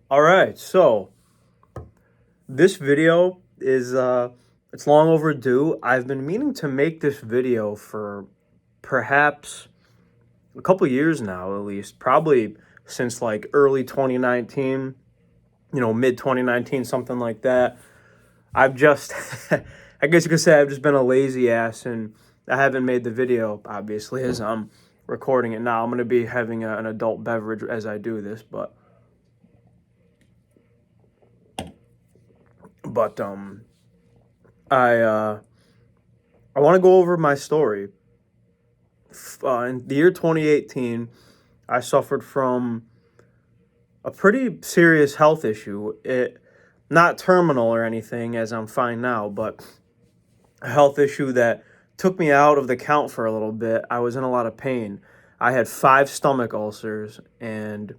All right, so this video is it's long overdue. I've been meaning to make this video for perhaps a couple years now, at least, probably since like early 2019, mid 2019, something like that. I've just I guess you could say I've just been a lazy ass and I haven't made the video obviously as I'm recording it now. I'm going to be having an adult beverage as I do this, but I uh, I want to go over my story. In the year 2018, I suffered from a pretty serious health issue. Not terminal or anything, as I'm fine now, but a health issue that took me out of the count for a little bit. I was in a lot of pain. I had 5 stomach ulcers, and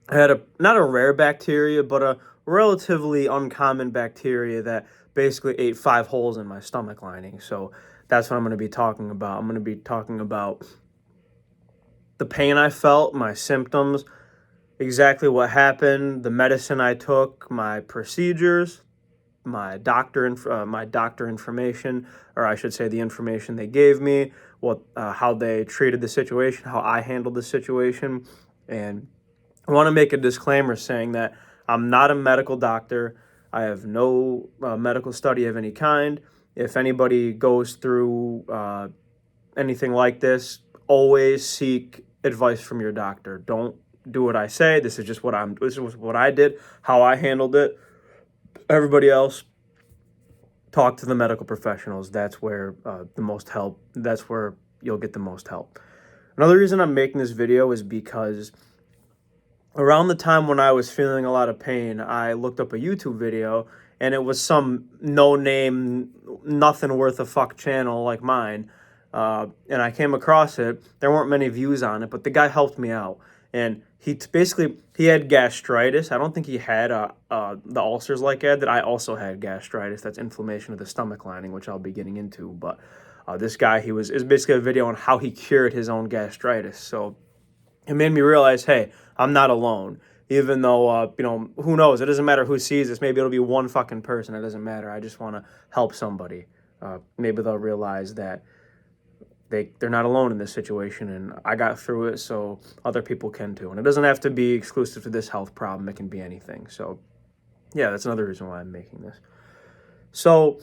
I had a not a rare bacteria, but a relatively uncommon bacteria that basically ate 5 holes in my stomach lining. So that's what I'm going to be talking about. I'm going to be talking about the pain I felt, my symptoms, exactly what happened, the medicine I took, my procedures, my doctor information, or I should say the information they gave me, how they treated the situation, how I handled the situation, and I want to make a disclaimer saying that I'm not a medical doctor. I have no medical study of any kind. If anybody goes through anything like this, always seek advice from your doctor. Don't do what I say. This is what I did, how I handled it. Everybody else, talk to the medical professionals. That's where the most help. That's where you'll get the most help. Another reason I'm making this video is because around the time when I was feeling a lot of pain, I looked up a YouTube video and it was some no name, nothing worth a fuck channel like mine. And I came across it. There weren't many views on it, but the guy helped me out. And basically he had gastritis. I don't think he had the ulcers like I had. That I also had gastritis. That's inflammation of the stomach lining, which I'll be getting into. But this guy, is basically a video on how he cured his own gastritis. So it made me realize, hey, I'm not alone. Even though, who knows? It doesn't matter who sees this. Maybe it'll be one fucking person. It doesn't matter. I just want to help somebody. Maybe they'll realize that they're not alone in this situation, and I got through it, so other people can too. And it doesn't have to be exclusive to this health problem. It can be anything. So, yeah, that's another reason why I'm making this. So,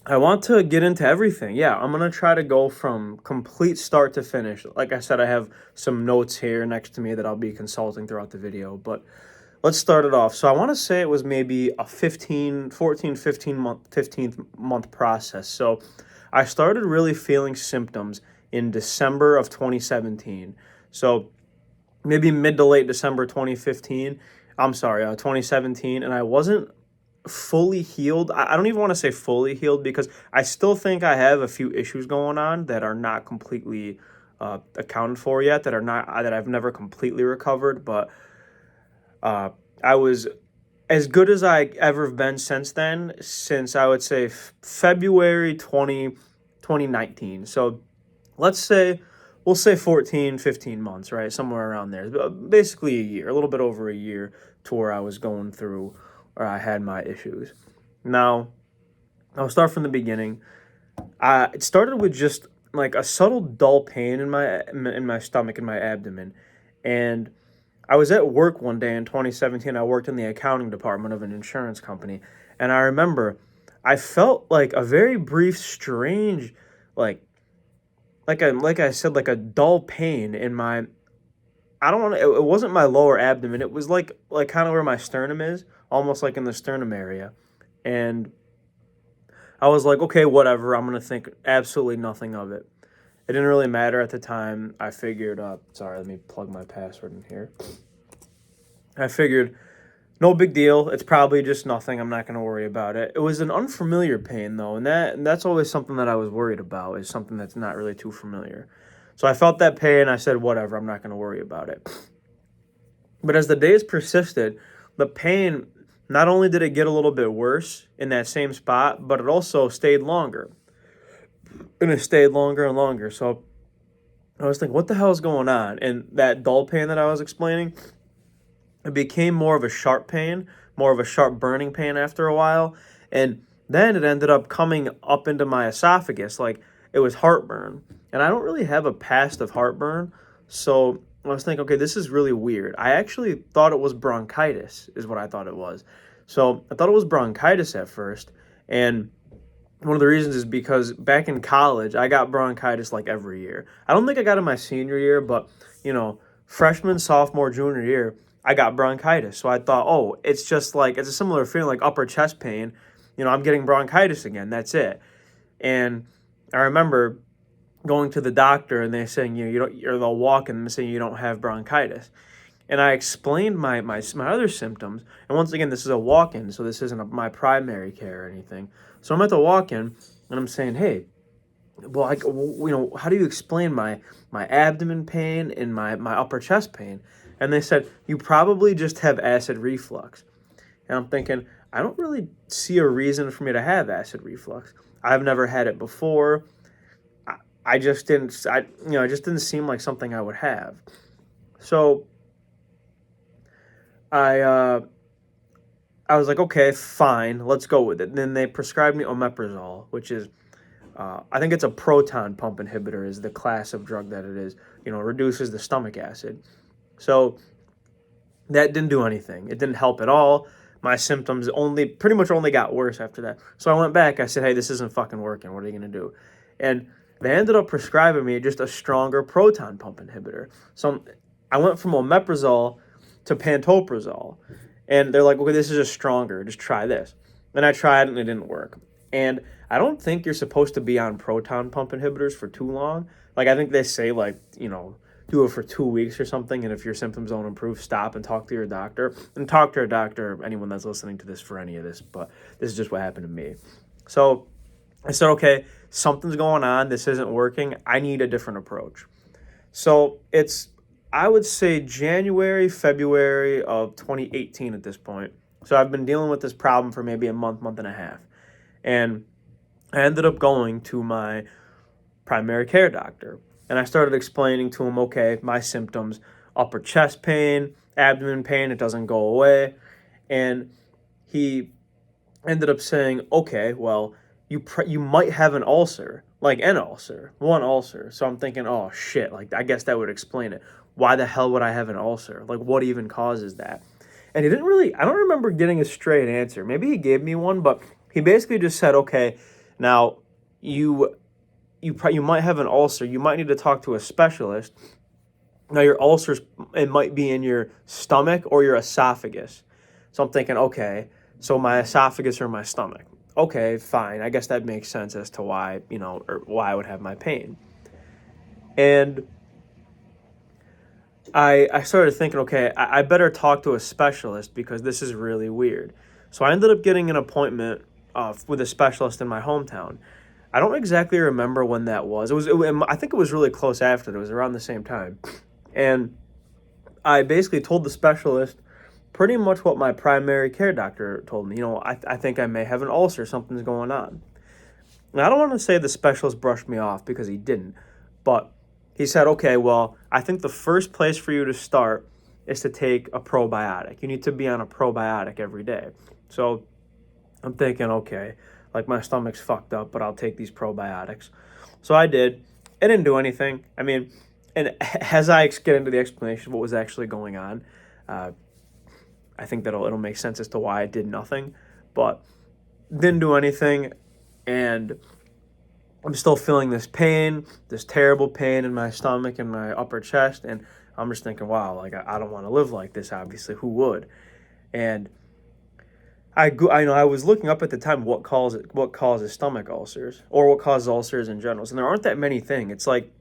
I want to get into everything. Yeah, I'm going to try to go from complete start to finish. Like I said, I have some notes here next to me that I'll be consulting throughout the video, but let's start it off. So I want to say it was maybe a 15th month process. So I started really feeling symptoms in December of 2017. So maybe mid to late December 2015. I'm sorry, 2017, and I wasn't fully healed. I don't even want to say fully healed because I still think I have a few issues going on that are not completely accounted for yet, that I've never completely recovered. But uh, I was as good as I ever have been since then, since I would say February 2019. So let's say, we'll say 14, 15 months, right? Somewhere around there. Basically a year, a little bit over a year to where I was going through, or I had my issues. Now, I'll start from the beginning. It started with just like a subtle dull pain in my stomach and my abdomen, and I was at work one day in 2017. I worked in the accounting department of an insurance company, and I remember I felt like a very brief, strange, like like I said, like a dull pain in my. I don't want to. It wasn't my lower abdomen. It was like kind of where my sternum is, almost like in the sternum area, and I was like, okay, whatever. I'm gonna think absolutely nothing of it. It didn't really matter at the time. I figured. Sorry, let me plug my password in here. I figured no big deal. It's probably just nothing. I'm not going to worry about it. It was an unfamiliar pain though, and that's always something that I was worried about, is something that's not really too familiar. So I felt that pain. I said, whatever. I'm not going to worry about it. But as the days persisted, the pain, not only did it get a little bit worse in that same spot, but it also stayed longer. And it stayed longer and longer. So I was thinking, what the hell is going on? And that dull pain that I was explaining, it became more of a sharp pain, more of a sharp burning pain after a while. And then it ended up coming up into my esophagus. Like it was heartburn. And I don't really have a past of heartburn. So I was thinking, okay, this is really weird. I actually thought it was bronchitis, is what I thought it was. So I thought it was bronchitis at first. And one of the reasons is because back in college, I got bronchitis like every year. I don't think I got it my senior year, but freshman, sophomore, junior year, I got bronchitis. So I thought, oh, it's just like it's a similar feeling like upper chest pain. I'm getting bronchitis again. That's it. And I remember going to the doctor and they're saying, you don't, or they'll walk and saying you don't have bronchitis. And I explained my other symptoms. And once again, this is a walk-in, so this isn't my primary care or anything. So I'm at the walk-in and I'm saying, hey, well, how do you explain my abdomen pain and my upper chest pain? And they said, you probably just have acid reflux. And I'm thinking, I don't really see a reason for me to have acid reflux. I've never had it before. I just didn't, it just didn't seem like something I would have. So I was like, okay, fine, let's go with it. And then they prescribed me omeprazole, which is, I think it's a proton pump inhibitor is the class of drug that it is. Reduces the stomach acid. So that didn't do anything. It didn't help at all. My symptoms pretty much only got worse after that. So I went back. I said, hey, this isn't fucking working. What are you going to do? And they ended up prescribing me just a stronger proton pump inhibitor. So I went from omeprazole to pantoprazole. And they're like, okay, this is just stronger. Just try this. And I tried it and it didn't work. And I don't think you're supposed to be on proton pump inhibitors for too long. Like, I think they say, do it for 2 weeks or something. And if your symptoms don't improve, stop and talk to your doctor. And talk to your doctor, anyone that's listening to this for any of this. But this is just what happened to me. So I said, okay, something's going on. This isn't working. I need a different approach. So I would say January, February of 2018 at this point. So I've been dealing with this problem for maybe a month and a half. And I ended up going to my primary care doctor. And I started explaining to him, okay, my symptoms, upper chest pain, abdomen pain, it doesn't go away. And he ended up saying, okay, well, you might have an ulcer, like an ulcer, one ulcer. So I'm thinking, oh, shit, like I guess that would explain it. Why the hell would I have an ulcer? Like, what even causes that? And he didn't really, I don't remember getting a straight answer. Maybe he gave me one, but he basically just said, okay, now you might have an ulcer. You might need to talk to a specialist. Now your ulcers, it might be in your stomach or your esophagus. So I'm thinking, okay, so my esophagus or my stomach. Okay, fine. I guess that makes sense as to why, or why I would have my pain. And I started thinking, okay, I better talk to a specialist because this is really weird. So I ended up getting an appointment with a specialist in my hometown. I don't exactly remember when that was. I think it was really close after. It was around the same time. And I basically told the specialist pretty much what my primary care doctor told me. I think I may have an ulcer. Something's going on. And I don't want to say the specialist brushed me off because he didn't. But he said, okay, well, I think the first place for you to start is to take a probiotic. You need to be on a probiotic every day. So I'm thinking, okay, like my stomach's fucked up, but I'll take these probiotics. So I did. It didn't do anything. I mean, and as I get into the explanation of what was actually going on, I think that it'll make sense as to why it did nothing, but didn't do anything. And I'm still feeling this pain, this terrible pain in my stomach and my upper chest. And I'm just thinking, wow, like I don't want to live like this, obviously. Who would? And I was looking up at the time what causes stomach ulcers or what causes ulcers in general. And there aren't that many things. It's like,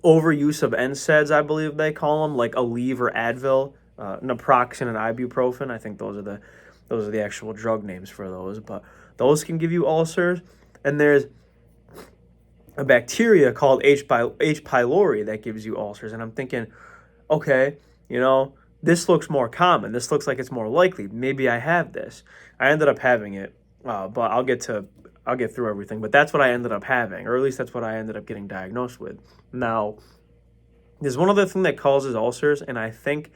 overuse of NSAIDs, I believe they call them, like Aleve or Advil, naproxen and ibuprofen. I think those are the actual drug names for those. But those can give you ulcers. And there's a bacteria called H. pylori that gives you ulcers. And I'm thinking, okay, this looks more common. This looks like it's more likely. Maybe I have this. I ended up having it, but I'll get through everything. But that's what I ended up having, or at least that's what I ended up getting diagnosed with. Now, there's one other thing that causes ulcers, and I think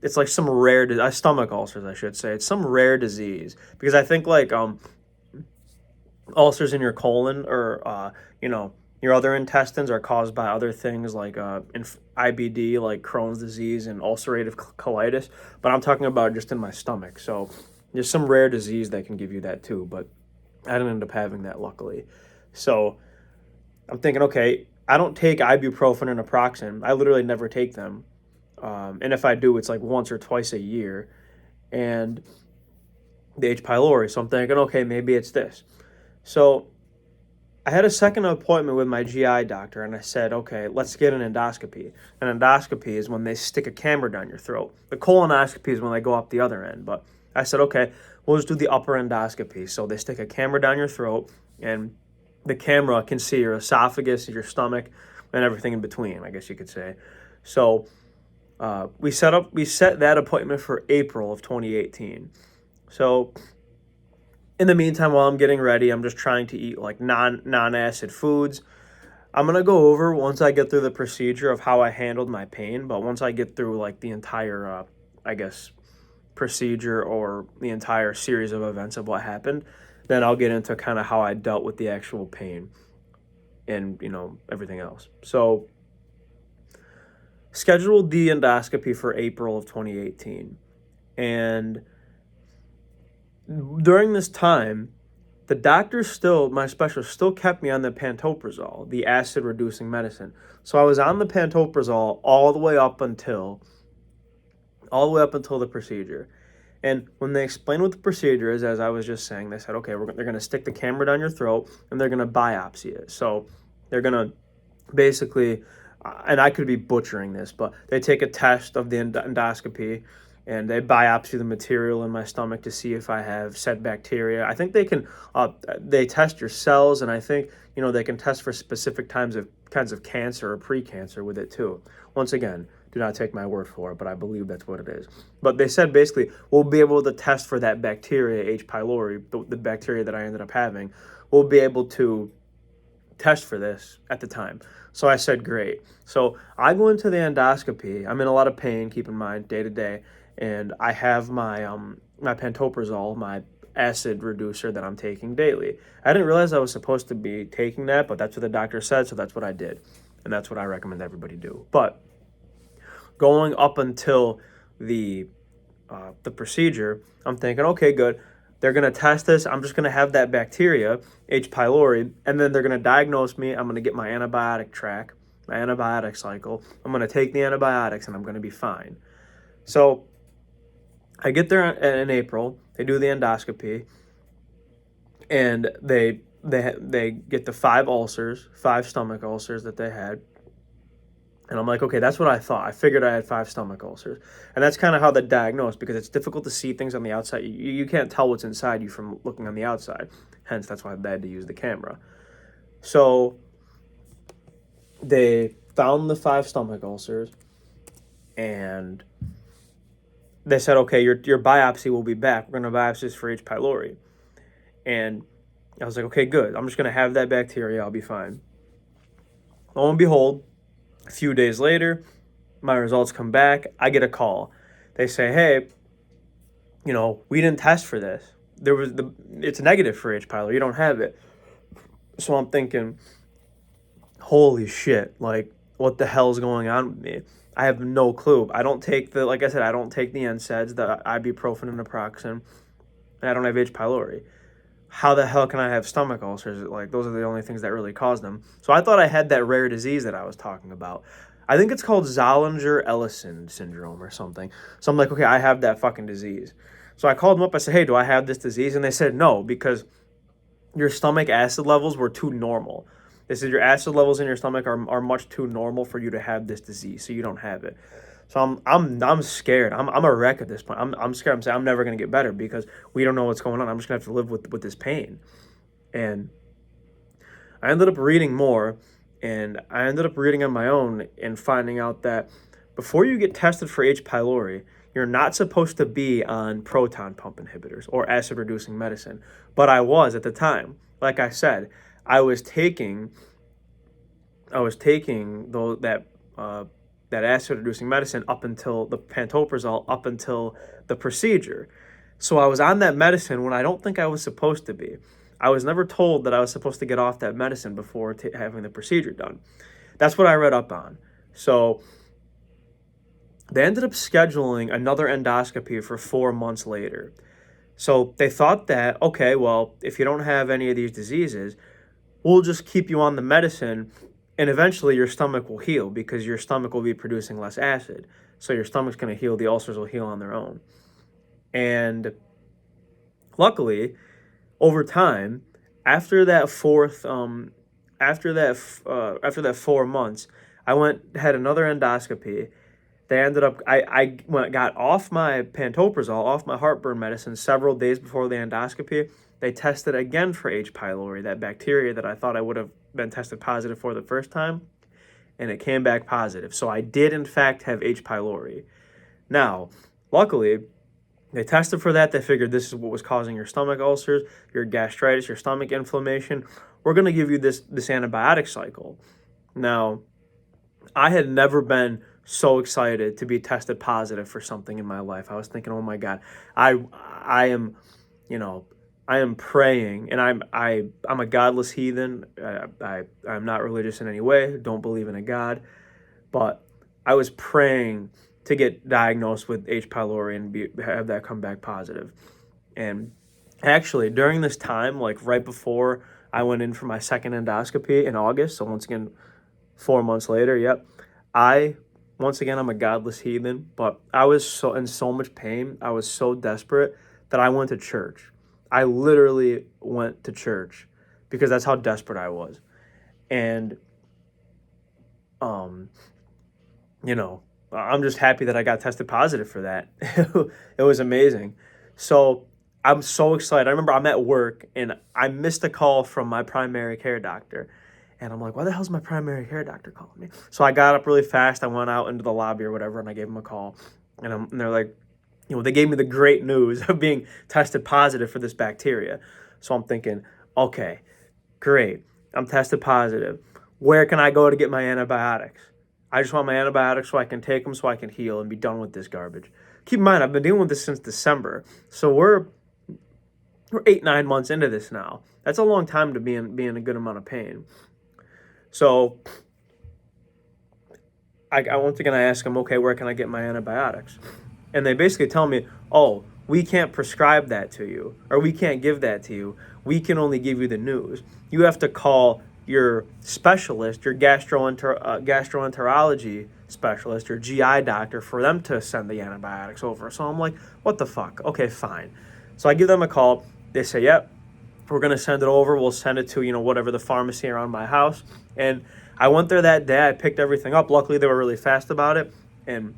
it's like some rare stomach ulcers, I should say. It's some rare disease because I think like ulcers in your colon or your other intestines are caused by other things like IBD, like Crohn's disease and ulcerative colitis. But I'm talking about just in my stomach. So there's some rare disease that can give you that too. But I didn't end up having that, luckily. So I'm thinking, okay, I don't take ibuprofen and naproxen. I literally never take them. And if I do, it's like once or twice a year. And the H. pylori. So I'm thinking, okay, maybe it's this. So I had a second appointment with my GI doctor, and I said, okay, let's get an endoscopy. An endoscopy is when they stick a camera down your throat. The colonoscopy is when they go up the other end. But I said, okay, we'll just do the upper endoscopy. So they stick a camera down your throat, and the camera can see your esophagus, your stomach, and everything in between, I guess you could say. So we set that appointment for April of 2018. So in the meantime, while I'm getting ready, I'm just trying to eat like non-acid foods. I'm gonna go over once I get through the procedure of how I handled my pain, but once I get through like the entire, I guess, procedure or the entire series of events of what happened, then I'll get into kind of how I dealt with the actual pain and everything else. So scheduled the endoscopy for April of 2018, and during this time, the doctor my specialist still kept me on the pantoprazole, the acid reducing medicine. So I was on the pantoprazole all the way up until the procedure. And when they explained what the procedure is, as I was just saying, they said, okay, they're going to stick the camera down your throat and they're going to biopsy it. So they're going to basically, and I could be butchering this, but they take a test of the endoscopy and they biopsy the material in my stomach to see if I have said bacteria. I think they test your cells, and I think they can test for specific kinds of cancer or pre-cancer with it too. Once again, do not take my word for it, but I believe that's what it is. But they said basically we'll be able to test for that bacteria, H. pylori, the bacteria that I ended up having. We'll be able to test for this at the time. So I said, great. So I go into the endoscopy. I'm in a lot of pain, keep in mind, day to day. And I have my my pantoprazole, my acid reducer that I'm taking daily. I didn't realize I was supposed to be taking that, but that's what the doctor said, so that's what I did. And that's what I recommend everybody do. But going up until the procedure, I'm thinking, okay, good. They're going to test this. I'm just going to have that bacteria, H. pylori, and then they're going to diagnose me. I'm going to get my antibiotic track, my antibiotic cycle. I'm going to take the antibiotics, and I'm going to be fine. So I get there in April. They do the endoscopy, and they get the 5 stomach ulcers that they had. And I'm like, okay, that's what I thought. I figured I had 5 stomach ulcers. And that's kind of how they diagnose, because it's difficult to see things on the outside. You can't tell what's inside you from looking on the outside. Hence, that's why they had to use the camera. So they found the 5 stomach ulcers, and they said, okay, your biopsy will be back. We're going to biopsy this for H. pylori. And I was like, okay, good. I'm just going to have that bacteria. I'll be fine. Lo and behold, a few days later, my results come back. I get a call. They say, hey, we didn't test for this. It's negative for H. pylori. You don't have it. So I'm thinking, holy shit, like, what the hell is going on with me? I have no clue. I don't take like I said, I don't take the NSAIDs, the ibuprofen and naproxen, and I don't have H. pylori. How the hell can I have stomach ulcers? Like, those are the only things that really cause them. So I thought I had that rare disease that I was talking about. I think it's called Zollinger-Ellison syndrome or something. So I'm like, okay, I have that fucking disease. So I called them up. I said, hey, do I have this disease? And they said no, because your stomach acid levels were too normal. They said your acid levels in your stomach are much too normal for you to have this disease, so you don't have it. So I'm scared. I'm a wreck at this point. I'm scared. I'm saying I'm never gonna get better because we don't know what's going on. I'm just gonna have to live with this pain. And I ended up reading more, and I ended up reading on my own and finding out that before you get tested for H. pylori, you're not supposed to be on proton pump inhibitors or acid reducing medicine. But I was at the time. Like I said, I was taking that that acid-reducing medicine up until the pantoprazole, up until the procedure. So I was on that medicine when I don't think I was supposed to be. I was never told that I was supposed to get off that medicine before having the procedure done. That's what I read up on. So they ended up scheduling another endoscopy for 4 months later. So they thought that, okay, well, if you don't have any of these diseases, we'll just keep you on the medicine and eventually your stomach will heal because your stomach will be producing less acid. So your stomach's going to heal, the ulcers will heal on their own. And luckily, over time, after that 4 months, I had another endoscopy. They ended up, got off my pantoprazole, off my heartburn medicine several days before the endoscopy. They tested again for H. pylori, that bacteria that I thought I would have been tested positive for the first time, and it came back positive. So I did, in fact, have H. pylori. Now, luckily, they tested for that. They figured this is what was causing your stomach ulcers, your gastritis, your stomach inflammation. We're going to give you this antibiotic cycle. Now, I had never been so excited to be tested positive for something in my life. I was thinking, oh my God, I am, I am praying, and I'm a godless heathen. I'm not religious in any way. Don't believe in a God, but I was praying to get diagnosed with H. pylori and have that come back positive. And actually, during this time, like right before I went in for my second endoscopy in August, so once again, 4 months later, I'm a godless heathen, but I was in so much pain. I was so desperate that I went to church. I literally went to church because that's how desperate I was. And, I'm just happy that I got tested positive for that. It was amazing. So I'm so excited. I remember I'm at work and I missed a call from my primary care doctor. And I'm like, why the hell's my primary care doctor calling me? So I got up really fast. I went out into the lobby or whatever, and I gave him a call. And they're like, they gave me the great news of being tested positive for this bacteria. So I'm thinking, okay, great. I'm tested positive. Where can I go to get my antibiotics? I just want my antibiotics so I can take them so I can heal and be done with this garbage. Keep in mind, I've been dealing with this since December. So we're 8-9 months into this now. That's a long time to be in a good amount of pain. So I once again, I ask them, okay, where can I get my antibiotics? And they basically tell me, oh, we can't prescribe that to you, or we can't give that to you. We can only give you the news. You have to call your specialist, your gastroenterology specialist, your GI doctor, for them to send the antibiotics over. So I'm like, what the fuck? Okay, fine. So I give them a call. They say, yep, we're going to send it over. We'll send it to, whatever the pharmacy around my house. And I went there that day. I picked everything up. Luckily, they were really fast about it. And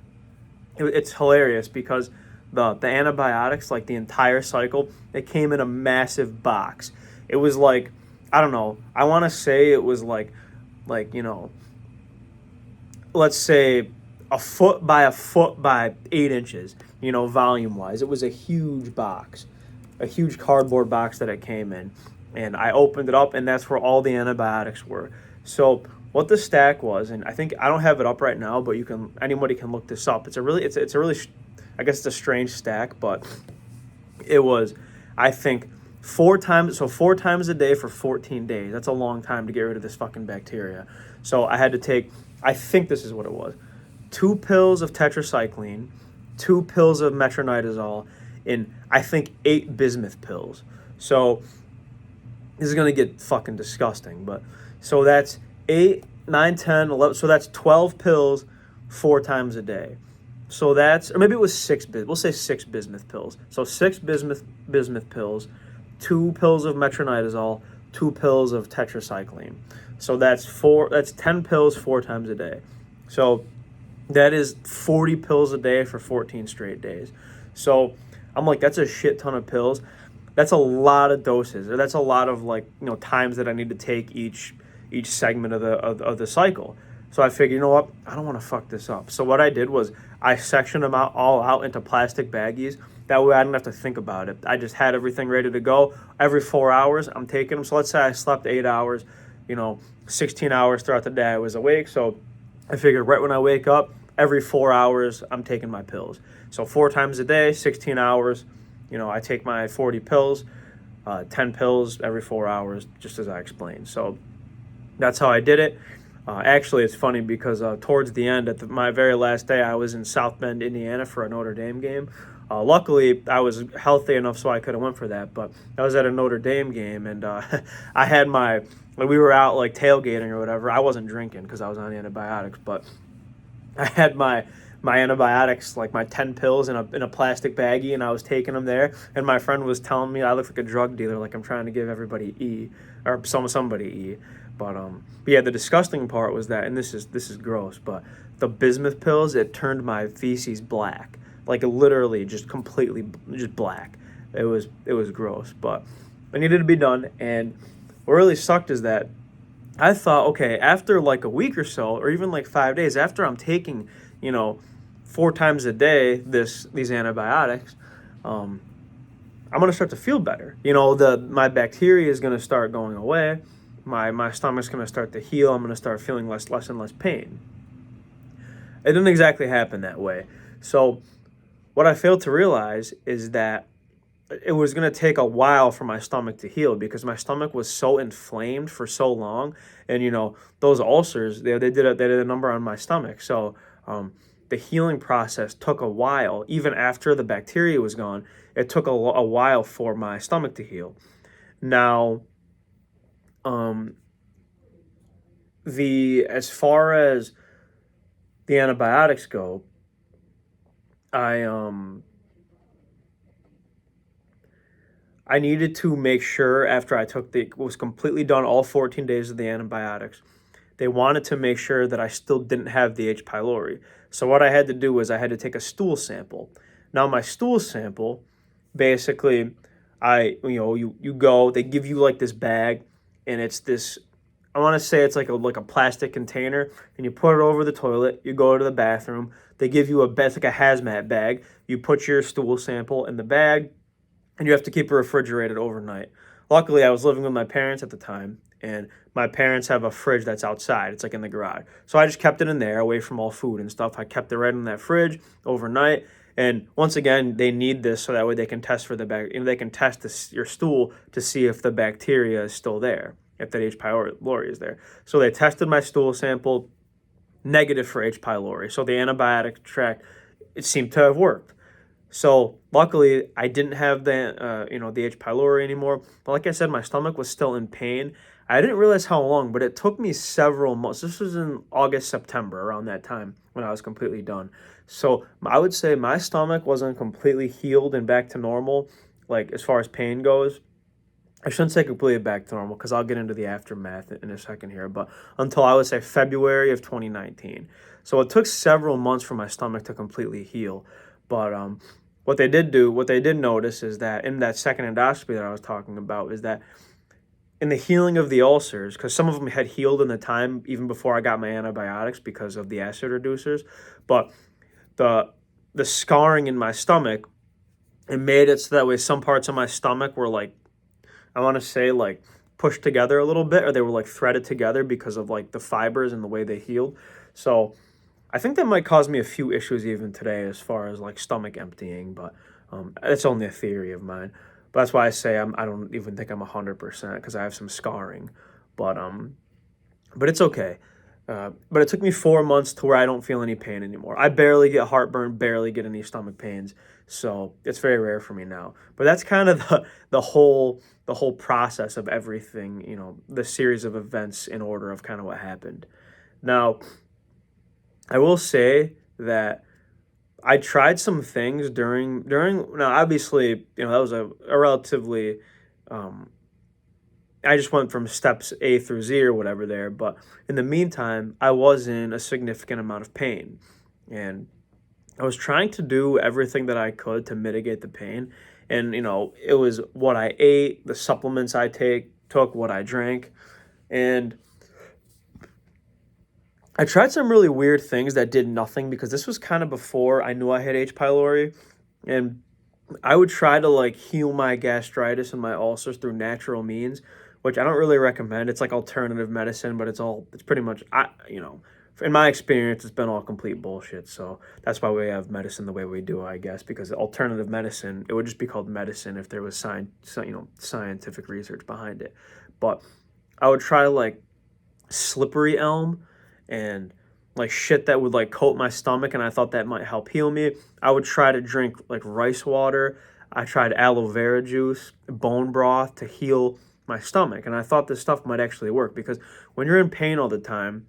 it's hilarious because the antibiotics, like the entire cycle, it came in a massive box. It was like, I don't know, I want to say it was like, let's say a foot by 8 inches, volume-wise. It was a huge box, a huge cardboard box that it came in. And I opened it up, and that's where all the antibiotics were. So what the stack was, and I don't have it up right now, but anybody can look this up. It's a really, I guess it's a strange stack, but it was, I think, 4 times a day for 14 days. That's a long time to get rid of this fucking bacteria. So I had to take, I think this is what it was, 2 pills of tetracycline, 2 pills of metronidazole, and I think 8 bismuth pills. So this is going to get fucking disgusting, but so that's 8, 9, 10, 11, so that's 12 pills 4 times a day. So that's, or maybe it was 6, we'll say 6 bismuth pills. So 6 bismuth pills, 2 pills of metronidazole, 2 pills of tetracycline. So that's 10 pills 4 times a day. So that is 40 pills a day for 14 straight days. So I'm like, that's a shit ton of pills. That's a lot of doses. Or that's a lot of times that I need to take each segment of the cycle. So I figured, what? I don't want to fuck this up. So what I did was I sectioned them all out into plastic baggies. That way I didn't have to think about it. I just had everything ready to go. Every 4 hours, I'm taking them. So let's say I slept 8 hours, 16 hours throughout the day I was awake. So I figured right when I wake up, every 4 hours, I'm taking my pills. So 4 times a day, 16 hours, I take my 40 pills, 10 pills every 4 hours, just as I explained. So that's how I did it. Actually, it's funny because towards the end, my very last day, I was in South Bend, Indiana for a Notre Dame game. Luckily, I was healthy enough so I could have went for that. But I was at a Notre Dame game, and I had we were out like tailgating or whatever. I wasn't drinking because I was on antibiotics, but I had my antibiotics, like my 10 pills in a plastic baggie, and I was taking them there. And my friend was telling me I look like a drug dealer, like I'm trying to give everybody E or somebody E. But yeah, the disgusting part was that, and this is gross, but the bismuth pills, it turned my feces black, like literally just completely just black. It was gross, but it needed to be done. And what really sucked is that I thought, okay, after like a week or so, or even like 5 days after I'm taking, 4 times a day these antibiotics, I'm gonna start to feel better. My bacteria is gonna start going away. My stomach's gonna start to heal. I'm gonna start feeling less and less pain. It didn't exactly happen that way. So what I failed to realize is that it was going to take a while for my stomach to heal because my stomach was so inflamed for so long. And those ulcers, they did a number on my stomach. So the healing process took a while. Even after the bacteria was gone, it took a while for my stomach to heal. Now, as far as the antibiotics go, I needed to make sure after I was completely done all 14 days of the antibiotics, they wanted to make sure that I still didn't have the H. pylori. So what I had to do was I had to take a stool sample. Now my stool sample, basically, you go, they give you like this bag, and it's this, I want to say it's like a plastic container, and you put it over the toilet. You go to the bathroom. They give you it's like a hazmat bag. You put your stool sample in the bag, and you have to keep it refrigerated overnight. Luckily, I was living with my parents at the time, and my parents have a fridge that's outside. It's like in the garage. So I just kept it in there, away from all food and stuff. I kept it right in that fridge overnight. And once again, they need this so that way they can test for they can test your stool to see if the bacteria is still there, if that H. pylori is there. So they tested my stool sample, negative for H. pylori. So the antibiotic track, it seemed to have worked. So luckily, I didn't have the H. pylori anymore. But like I said, my stomach was still in pain. I didn't realize how long, but it took me several months. This was in August, September, around that time when I was completely done. So I would say my stomach wasn't completely healed and back to normal, like as far as pain goes. I shouldn't say completely back to normal because I'll get into the aftermath in a second here, but until I would say February of 2019. So it took several months for my stomach to completely heal. But what they did notice is that in that second endoscopy that I was talking about is that in the healing of the ulcers, because some of them had healed in the time even before I got my antibiotics because of the acid reducers, but the scarring in my stomach, it made it so that way some parts of my stomach were like, I want to say like pushed together a little bit, or they were like threaded together because of like the fibers and the way they healed. So I think that might cause me a few issues even today as far as like stomach emptying, but it's only a theory of mine. But that's why I say I don't even think I'm 100% because I have some scarring, but it's okay. But it took me 4 months to where I don't feel any pain anymore. I barely get heartburn, barely get any stomach pains, so it's very rare for me now. But that's kind of the whole process of everything, the series of events in order of kind of what happened. Now, I will say that I tried some things during now obviously, that was a relatively I just went from steps A through Z or whatever there, but in the meantime, I was in a significant amount of pain, and I was trying to do everything that I could to mitigate the pain. And it was what I ate, the supplements I took, what I drank, and I tried some really weird things that did nothing because this was kind of before I knew I had H. pylori, and I would try to like heal my gastritis and my ulcers through natural means, which I don't really recommend. It's like alternative medicine, but it's pretty much in my experience, it's been all complete bullshit. So that's why we have medicine the way we do, I guess, because alternative medicine, it would just be called medicine if there was scientific research behind it. But I would try like slippery elm and like shit that would like coat my stomach, and I thought that might help heal me. I would try to drink like rice water. I tried aloe vera juice, bone broth to heal my stomach, and I thought this stuff might actually work because when you're in pain all the time,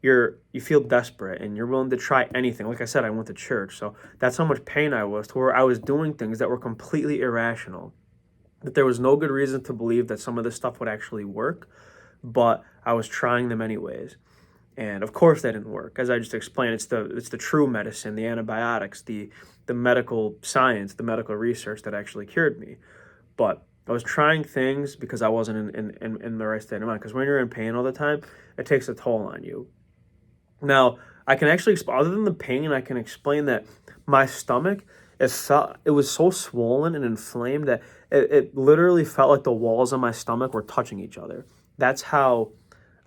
you feel desperate and you're willing to try anything. Like I said, I went to church, so that's how much pain I was to where I was doing things that were completely irrational. That there was no good reason to believe that some of this stuff would actually work, but I was trying them anyways. And of course that didn't work. As I just explained, it's the true medicine, the antibiotics, the medical science, the medical research that actually cured me. But I was trying things because I wasn't in the right state of mind. Because when you're in pain all the time, it takes a toll on you. Now, I can actually, other than the pain, I can explain that my stomach, it was so swollen and inflamed that it literally felt like the walls of my stomach were touching each other. That's how,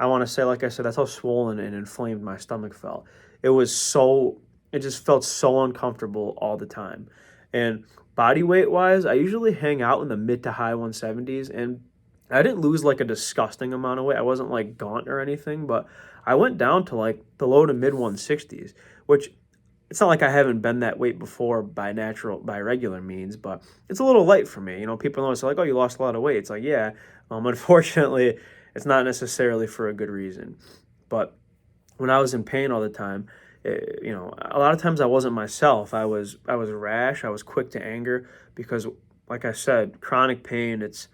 I want to say, like I said, that's how swollen and inflamed my stomach felt. It just felt so uncomfortable all the time. And body weight wise, I usually hang out in the mid to high 170s, and I didn't lose like a disgusting amount of weight. I wasn't like gaunt or anything, but I went down to like the low to mid 160s, which it's not like I haven't been that weight before by regular means, but it's a little light for me. People always say like, "Oh, you lost a lot of weight." It's like, yeah, unfortunately, it's not necessarily for a good reason. But when I was in pain all the time, a lot of times I wasn't myself. I was rash. I was quick to anger because, like I said, chronic pain. It's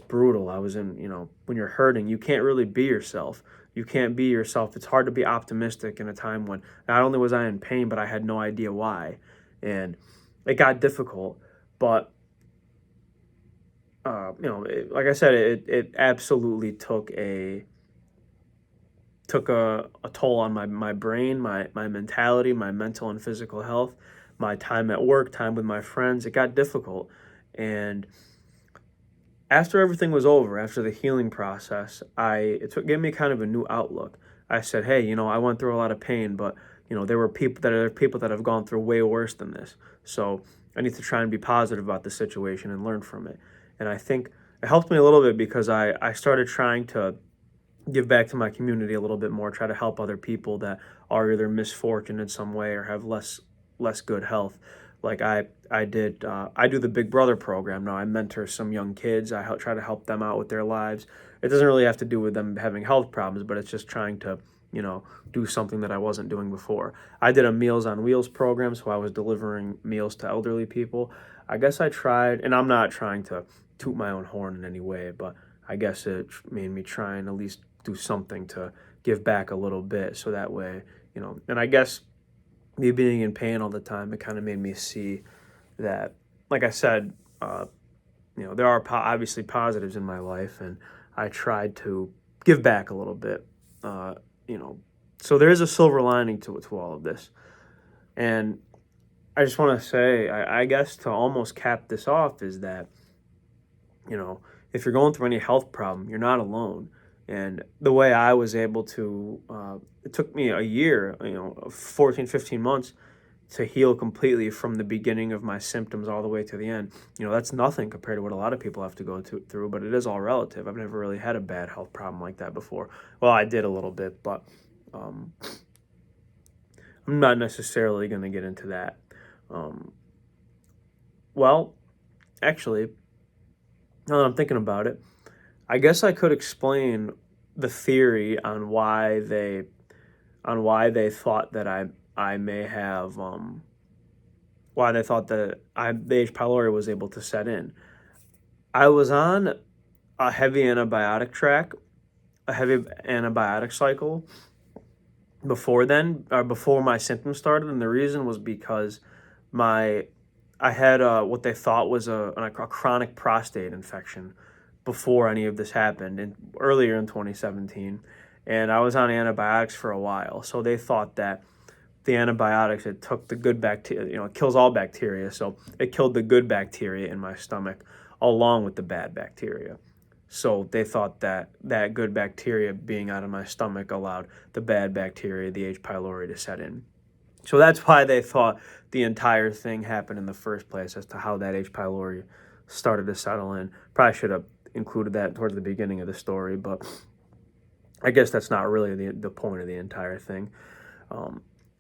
brutal. I was in, when you're hurting, you can't really be yourself. You can't be yourself. It's hard to be optimistic in a time when not only was I in pain, but I had no idea why, and it got difficult. But like I said, it absolutely took a toll on my brain, my mentality, my mental and physical health, my time at work, time with my friends. It got difficult. And after everything was over, after the healing process, gave me kind of a new outlook. I said, hey, I went through a lot of pain, but there are people that have gone through way worse than this. So I need to try and be positive about the situation and learn from it. And I think it helped me a little bit because I started trying to give back to my community a little bit more, try to help other people that are either misfortunate in some way or have less good health. Like I do the Big Brother program now. I mentor some young kids. Try to help them out with their lives. It doesn't really have to do with them having health problems, but it's just trying to do something that I wasn't doing before. I did a Meals on Wheels program, so I was delivering meals to elderly people. I guess I tried, and I'm not trying to toot my own horn in any way, but I guess it made me try and at least do something to give back a little bit, so that way, and I guess me being in pain all the time, it kind of made me see that, like I said, there are obviously positives in my life, and I tried to give back a little bit, you know. So there is a silver lining to all of this, and I just want to say, I guess to almost cap this off is that, if you're going through any health problem, you're not alone. And the way I was able to, it took me a year, 14, 15 months to heal completely from the beginning of my symptoms all the way to the end. That's nothing compared to what a lot of people have to go through, but it is all relative. I've never really had a bad health problem like that before. Well, I did a little bit, but I'm not necessarily going to get into that. Well, actually, now that I'm thinking about it, I guess I could explain the theory on why they thought that I may have why they thought that the H. pylori was able to set in. I was on a heavy antibiotic cycle before then, or before my symptoms started, and the reason was because I had what they thought was a chronic prostate infection before any of this happened, and earlier in 2017, and I was on antibiotics for a while. So they thought that the antibiotics, it took the good bacteria, it kills all bacteria, so it killed the good bacteria in my stomach along with the bad bacteria. So they thought that that good bacteria being out of my stomach allowed the bad bacteria, the H. pylori, to set in. So that's why they thought the entire thing happened in the first place, as to how that H. pylori started to settle in. Probably should have included that towards the beginning of the story, but I guess that's not really the point of the entire thing.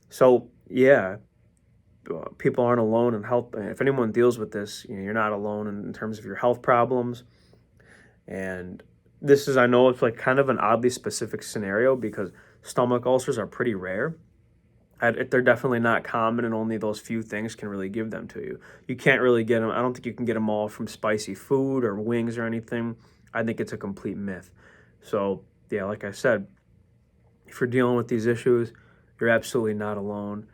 So yeah, people aren't alone in health. If anyone deals with this, you're not alone in terms of your health problems. And this is, I know it's like kind of an oddly specific scenario because stomach ulcers are pretty rare. They're definitely not common, and only those few things can really give them to you. You can't really get them. I don't think you can get them all from spicy food or wings or anything. I think it's a complete myth. So yeah, like I said, if you're dealing with these issues, you're absolutely not alone.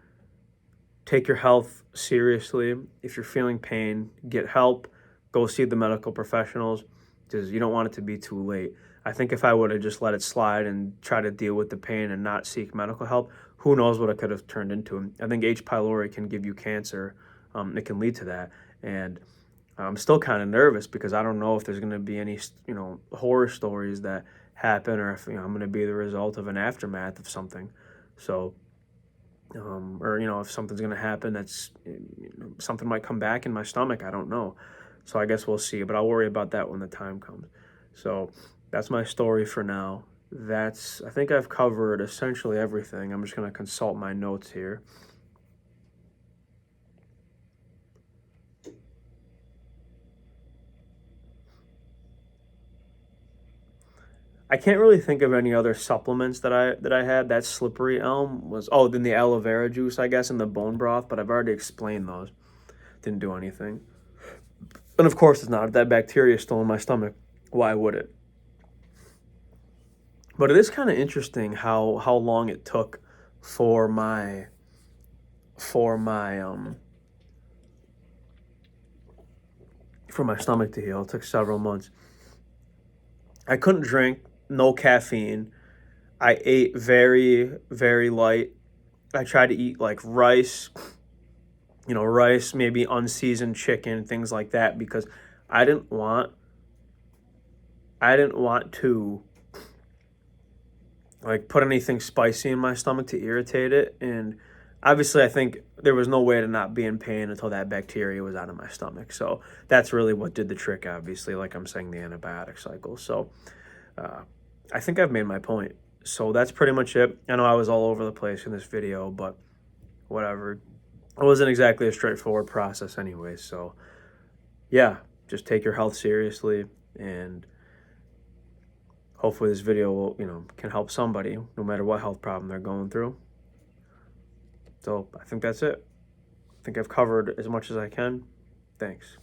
Take your health seriously. If you're feeling pain, get help. Go see the medical professionals, because you don't want it to be too late. I think if I would have just let it slide and try to deal with the pain and not seek medical help, who knows what it could have turned into. I think H. pylori can give you cancer. It can lead to that. And I'm still kind of nervous because I don't know if there's going to be any, horror stories that happen, or if, I'm going to be the result of an aftermath of something. So, or, if something's going to happen, that's, something might come back in my stomach. I don't know. So I guess we'll see, but I'll worry about that when the time comes. So that's my story for now. I think I've covered essentially everything. I'm just going to consult my notes here. I can't really think of any other supplements that I had. That slippery elm was, then the aloe vera juice, I guess, and the bone broth, but I've already explained those. Didn't do anything. And of course it's not. If that bacteria is still in my stomach, why would it? But it is kind of interesting how long it took for my for my for my stomach to heal. It took several months. I couldn't drink, no caffeine. I ate very, very light. I tried to eat like rice, rice, maybe unseasoned chicken, things like that, because I didn't want I didn't want to like put anything spicy in my stomach to irritate it. And obviously I think there was no way to not be in pain until that bacteria was out of my stomach. So that's really what did the trick, obviously, like I'm saying, the antibiotic cycle. So I think I've made my point. So that's pretty much it. I know I was all over the place in this video, but whatever. It wasn't exactly a straightforward process anyway. So yeah, just take your health seriously, and hopefully this video will, can help somebody no matter what health problem they're going through. So I think that's it. I think I've covered as much as I can. Thanks.